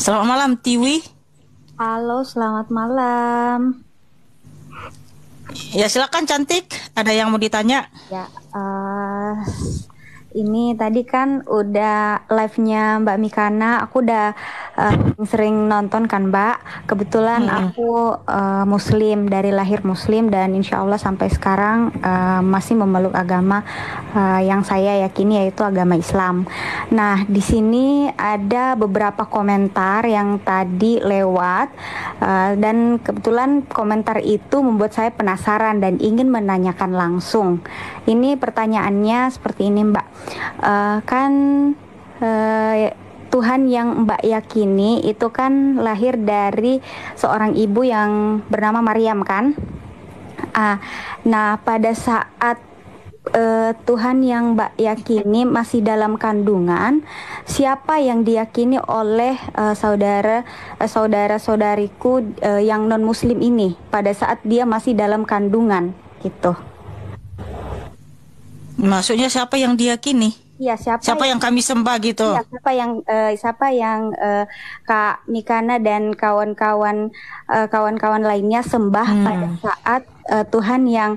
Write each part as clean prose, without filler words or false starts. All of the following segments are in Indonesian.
Selamat malam, Tiwi. Halo, selamat malam. Ya, silakan cantik. Ada yang mau ditanya? Ya, ini tadi kan udah live-nya Mbak Mikana. Aku udah sering nonton kan, Mbak. Kebetulan aku Muslim, dari lahir Muslim, dan insya Allah sampai sekarang masih memeluk agama yang saya yakini, yaitu agama Islam. Nah, di sini ada beberapa komentar yang tadi lewat, dan kebetulan komentar itu membuat saya penasaran dan ingin menanyakan langsung. Ini pertanyaannya seperti ini, Mbak. Kan Tuhan yang Mbak yakini itu kan lahir dari seorang ibu yang bernama Maryam kan? Nah, pada saat Tuhan yang Mbak yakini masih dalam kandungan, siapa yang diyakini oleh saudara-saudariku yang non Muslim ini pada saat dia masih dalam kandungan gitu? Maksudnya siapa yang diyakini? Iya, Siapa yang kami sembah gitu? Iya, siapa yang Kak Mikana dan kawan-kawan lainnya sembah pada saat Tuhan yang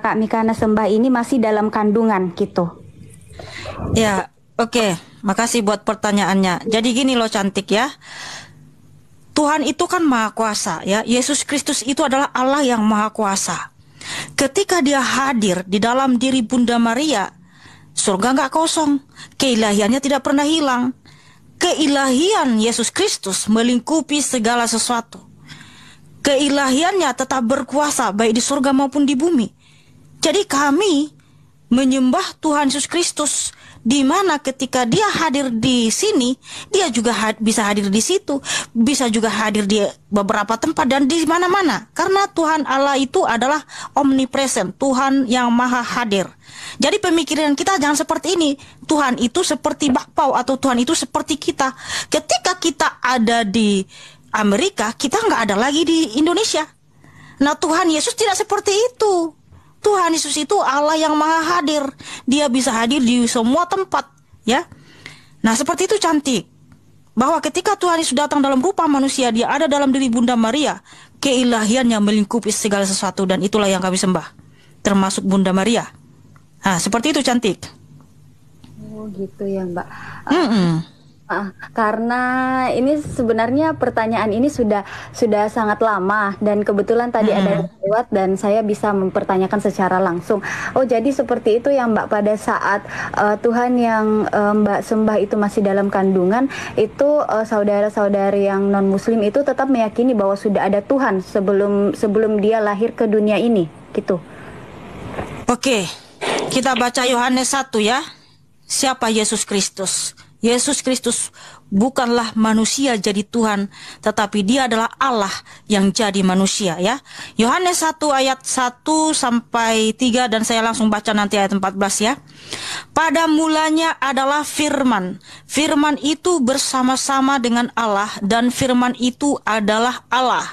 Kak Mikana sembah ini masih dalam kandungan gitu. Ya, oke. Makasih buat pertanyaannya. Jadi gini loh cantik ya. Tuhan itu kan maha kuasa ya. Yesus Kristus itu adalah Allah yang maha kuasa. Ketika dia hadir di dalam diri Bunda Maria, surga nggak kosong, keilahiannya tidak pernah hilang. Keilahian Yesus Kristus melingkupi segala sesuatu. Keilahiannya tetap berkuasa baik di surga maupun di bumi. Jadi kami menyembah Tuhan Yesus Kristus, di mana ketika dia hadir di sini, dia juga bisa hadir di situ, bisa juga hadir di beberapa tempat dan di mana-mana. Karena Tuhan Allah itu adalah omnipresent, Tuhan yang maha hadir. Jadi pemikiran kita jangan seperti ini. Tuhan itu seperti bakpao atau Tuhan itu seperti kita. Ketika kita ada di Amerika, kita nggak ada lagi di Indonesia. Nah, Tuhan Yesus tidak seperti itu. Tuhan Yesus itu Allah yang maha hadir. Dia bisa hadir di semua tempat, ya. Nah, seperti itu cantik. Bahwa ketika Tuhan Yesus datang dalam rupa manusia, dia ada dalam diri Bunda Maria, keilahiannya melingkupi segala sesuatu, dan itulah yang kami sembah, termasuk Bunda Maria. Nah, seperti itu cantik. Oh, gitu ya, Mbak. Karena ini sebenarnya pertanyaan ini sudah sangat lama, dan kebetulan tadi ada yang lewat dan saya bisa mempertanyakan secara langsung. Oh, jadi seperti itu ya, Mbak. Pada saat Tuhan yang Mbak sembah itu masih dalam kandungan, itu saudara-saudari yang non Muslim itu tetap meyakini bahwa sudah ada Tuhan sebelum dia lahir ke dunia ini, gitu. Oke, kita baca Yohanes 1 ya. Siapa Yesus Kristus? Yesus Kristus bukanlah manusia jadi Tuhan, tetapi dia adalah Allah yang jadi manusia ya. Yohanes 1 ayat 1 sampai 3, dan saya langsung baca nanti ayat 14 ya. Pada mulanya adalah firman. Firman itu bersama-sama dengan Allah, dan firman itu adalah Allah.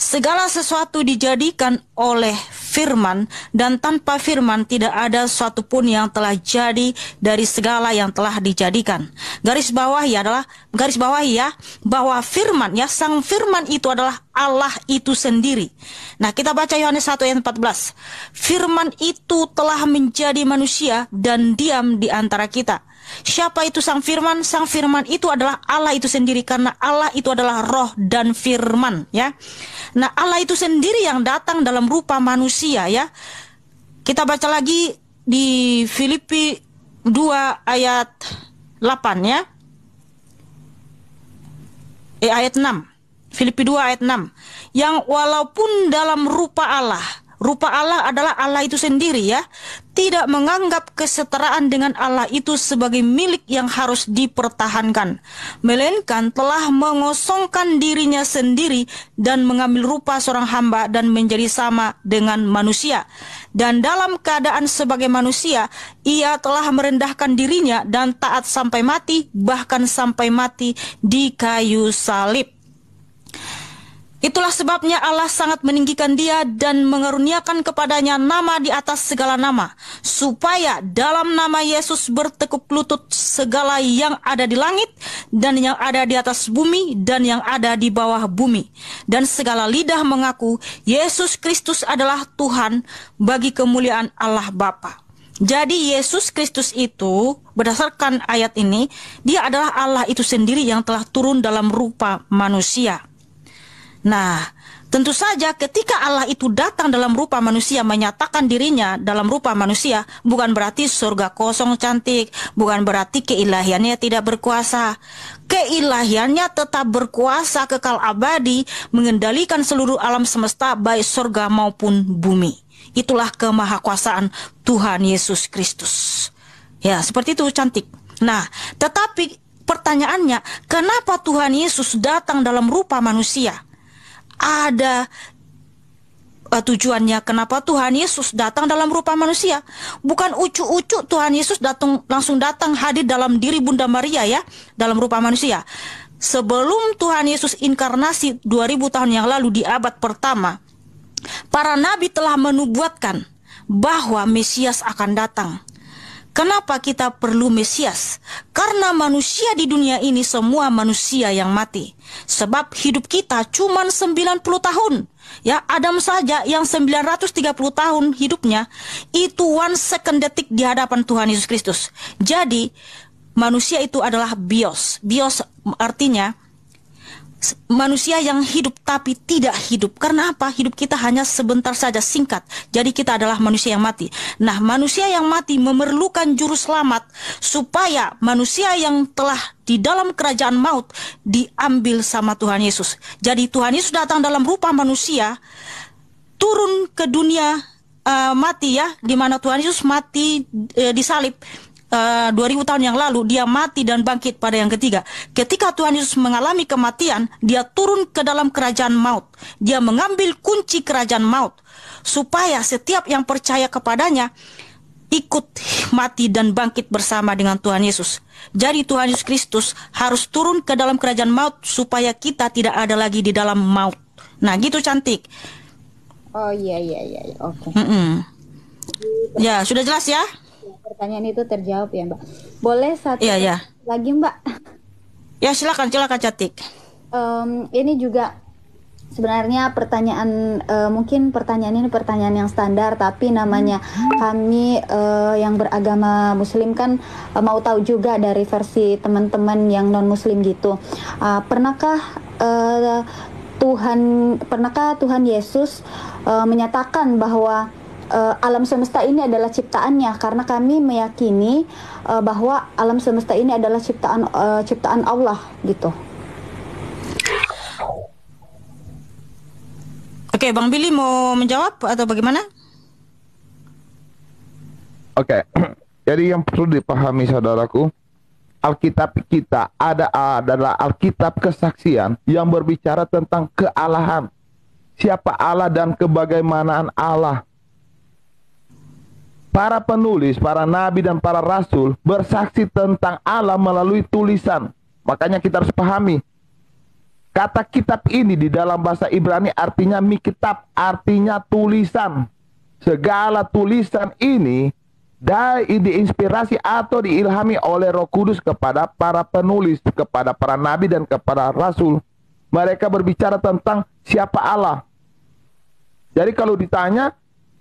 Segala sesuatu dijadikan oleh firman, dan tanpa firman tidak ada sesuatu pun yang telah jadi dari segala yang telah dijadikan. Garis bawahi ya, bahwa firman ya, sang firman itu adalah Allah itu sendiri. Nah, kita baca Yohanes 1 ayat 14. Firman itu telah menjadi manusia dan diam di antara kita. Siapa itu sang firman? Sang firman itu adalah Allah itu sendiri, karena Allah itu adalah roh dan firman ya. Nah, Allah itu sendiri yang datang dalam rupa manusia ya. Kita baca lagi di Filipi 2 ayat 8 ya. Ayat 6. Filipi 2 ayat 6. Yang walaupun dalam rupa Allah adalah Allah itu sendiri ya, tidak menganggap kesetaraan dengan Allah itu sebagai milik yang harus dipertahankan, melainkan telah mengosongkan dirinya sendiri dan mengambil rupa seorang hamba dan menjadi sama dengan manusia. Dan dalam keadaan sebagai manusia, ia telah merendahkan dirinya dan taat sampai mati, bahkan sampai mati di kayu salib. Itulah sebabnya Allah sangat meninggikan dia dan mengaruniakan kepadanya nama di atas segala nama, supaya dalam nama Yesus bertekuk lutut segala yang ada di langit dan yang ada di atas bumi dan yang ada di bawah bumi, dan segala lidah mengaku Yesus Kristus adalah Tuhan bagi kemuliaan Allah Bapa. Jadi Yesus Kristus itu, berdasarkan ayat ini, dia adalah Allah itu sendiri yang telah turun dalam rupa manusia. Nah, tentu saja ketika Allah itu datang dalam rupa manusia, menyatakan dirinya dalam rupa manusia, bukan berarti surga kosong cantik, bukan berarti keilahiannya tidak berkuasa. Keilahiannya tetap berkuasa kekal abadi, mengendalikan seluruh alam semesta, baik surga maupun bumi. Itulah kemahakuasaan Tuhan Yesus Kristus. Ya, seperti itu cantik. Nah, tetapi pertanyaannya, kenapa Tuhan Yesus datang dalam rupa manusia? Ada tujuannya kenapa Tuhan Yesus datang dalam rupa manusia. Bukan ucu-ucu Tuhan Yesus langsung datang hadir dalam diri Bunda Maria ya, dalam rupa manusia. Sebelum Tuhan Yesus inkarnasi 2000 tahun yang lalu di abad pertama, para nabi telah menubuatkan bahwa Mesias akan datang. Kenapa kita perlu Mesias? Karena manusia di dunia ini semua manusia yang mati. Sebab hidup kita cuma 90 tahun. Ya, Adam saja yang 930 tahun hidupnya, itu 1 detik di hadapan Tuhan Yesus Kristus. Jadi, manusia itu adalah bios. Bios artinya manusia yang hidup tapi tidak hidup. Karena apa? Hidup kita hanya sebentar saja, singkat. Jadi kita adalah manusia yang mati. Nah, manusia yang mati memerlukan juru selamat supaya manusia yang telah di dalam kerajaan maut diambil sama Tuhan Yesus. Jadi Tuhan Yesus datang dalam rupa manusia, turun ke dunia mati ya, di mana Tuhan Yesus mati disalib. 2000 tahun yang lalu dia mati dan bangkit pada yang ketiga. Ketika Tuhan Yesus mengalami kematian, dia turun ke dalam kerajaan maut. Dia mengambil kunci kerajaan maut supaya setiap yang percaya kepadanya ikut mati dan bangkit bersama dengan Tuhan Yesus. Jadi Tuhan Yesus Kristus harus turun ke dalam kerajaan maut supaya kita tidak ada lagi di dalam maut. Nah, gitu cantik. Oh iya, oke. Ya, sudah jelas ya? Pertanyaan itu terjawab ya, Mbak. Boleh satu lagi, Mbak? Ya, silakan cantik. Ini juga sebenarnya pertanyaan, mungkin pertanyaan ini pertanyaan yang standar, tapi namanya kami yang beragama Muslim kan mau tahu juga dari versi teman-teman yang non Muslim gitu. Pernahkah Tuhan Yesus menyatakan bahwa alam semesta ini adalah ciptaannya, karena kami meyakini bahwa alam semesta ini adalah ciptaan Allah gitu. Oke, Bang Billy mau menjawab atau bagaimana? Oke, jadi yang perlu dipahami saudaraku, Alkitab kita adalah Alkitab kesaksian yang berbicara tentang kealahan. Siapa Allah dan kebagaimanaan Allah. Para penulis, para nabi dan para rasul bersaksi tentang Allah melalui tulisan. Makanya kita harus pahami, kata kitab ini di dalam bahasa Ibrani artinya mikitab, artinya tulisan. Segala tulisan ini diinspirasi atau diilhami oleh Roh Kudus kepada para penulis, kepada para nabi dan kepada rasul. Mereka berbicara tentang siapa Allah. Jadi kalau ditanya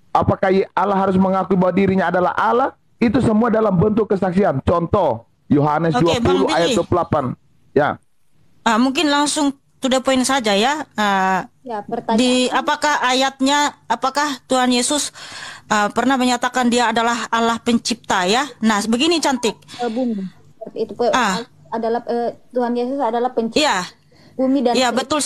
apakah Allah harus mengakui bahwa dirinya adalah Allah? Itu semua dalam bentuk kesaksian. Contoh, Yohanes 20 ayat 28. Ya. Mungkin langsung to the point saja ya. Apakah Tuhan Yesus pernah menyatakan dia adalah Allah pencipta ya? Nah, begini cantik. Bumi. Itu adalah Tuhan Yesus adalah pencipta. Iya. Bumi dan betul.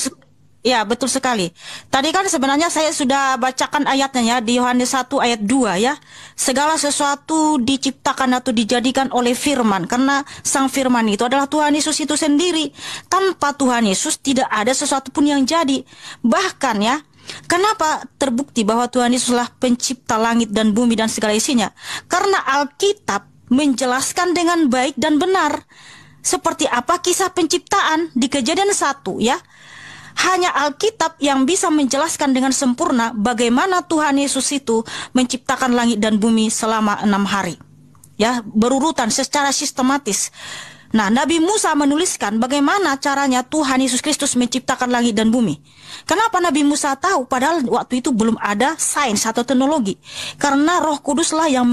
Ya, betul sekali. Tadi kan sebenarnya saya sudah bacakan ayatnya ya, di Yohanes 1 ayat 2 ya. Segala sesuatu diciptakan atau dijadikan oleh firman, karena sang firman itu adalah Tuhan Yesus itu sendiri. Tanpa Tuhan Yesus tidak ada sesuatu pun yang jadi. Bahkan ya, kenapa terbukti bahwa Tuhan Yesuslah pencipta langit dan bumi dan segala isinya? Karena Alkitab menjelaskan dengan baik dan benar. Seperti apa kisah penciptaan di Kejadian 1 ya. hanya Alkitab yang bisa menjelaskan dengan sempurna bagaimana Tuhan Yesus itu menciptakan langit dan bumi selama 6 hari. Ya, berurutan secara sistematis. Nah, Nabi Musa menuliskan bagaimana caranya Tuhan Yesus Kristus menciptakan langit dan bumi. Kenapa Nabi Musa tahu? Padahal waktu itu belum ada sains atau teknologi. Karena Roh Kuduslah yang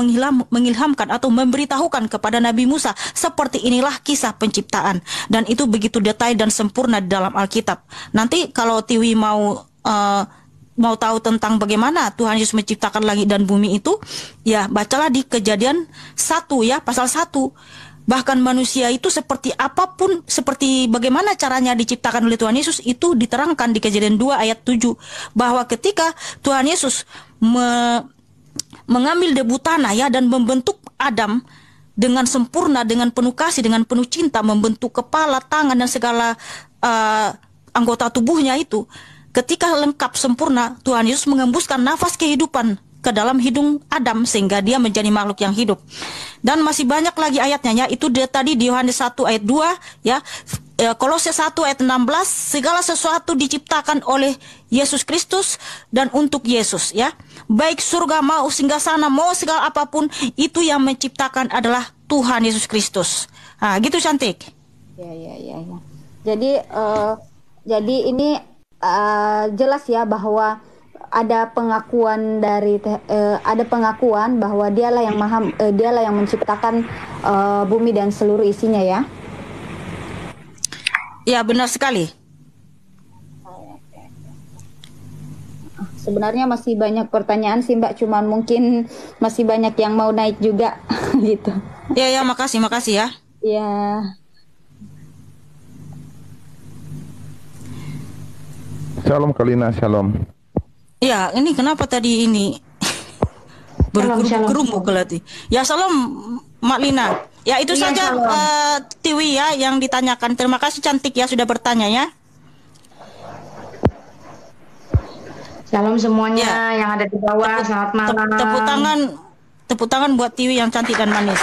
mengilhamkan atau memberitahukan kepada Nabi Musa, seperti inilah kisah penciptaan. Dan itu begitu detail dan sempurna di dalam Alkitab. Nanti kalau Tiwi mau tahu tentang bagaimana Tuhan Yesus menciptakan langit dan bumi itu, ya bacalah di Kejadian 1 ya, pasal 1. Bahkan manusia itu seperti apapun, seperti bagaimana caranya diciptakan oleh Tuhan Yesus, itu diterangkan di Kejadian 2 ayat 7. Bahwa ketika Tuhan Yesus mengambil debu tanah ya, dan membentuk Adam dengan sempurna, dengan penuh kasih, dengan penuh cinta, membentuk kepala, tangan, dan segala anggota tubuhnya itu. Ketika lengkap sempurna, Tuhan Yesus mengembuskan nafas kehidupan ke dalam hidung Adam sehingga dia menjadi makhluk yang hidup. Dan masih banyak lagi ayatnya ya. Itu dia tadi di Yohanes 1 ayat 2 ya. Kolose 1 ayat 16, segala sesuatu diciptakan oleh Yesus Kristus dan untuk Yesus ya. Baik surga mau singgasana mau segala apapun, itu yang menciptakan adalah Tuhan Yesus Kristus. Nah, gitu Cantik. Ya. Jadi ini jelas ya bahwa ada pengakuan bahwa dialah yang menciptakan bumi dan seluruh isinya ya. Ya, benar sekali. Sebenarnya masih banyak pertanyaan sih Mbak, cuman mungkin masih banyak yang mau naik juga gitu. Ya, makasih ya. Ya. Shalom Kalina, shalom. Ya, ini kenapa tadi ini bergerumbu kelati. Ya, shalom Mak Lina. Ya, itu Iya, saja Tiwi ya yang ditanyakan. Terima kasih Cantik ya sudah bertanya ya. Shalom semuanya yang ada di bawah. Selamat malam. Tepuk tangan buat Tiwi yang cantik dan manis.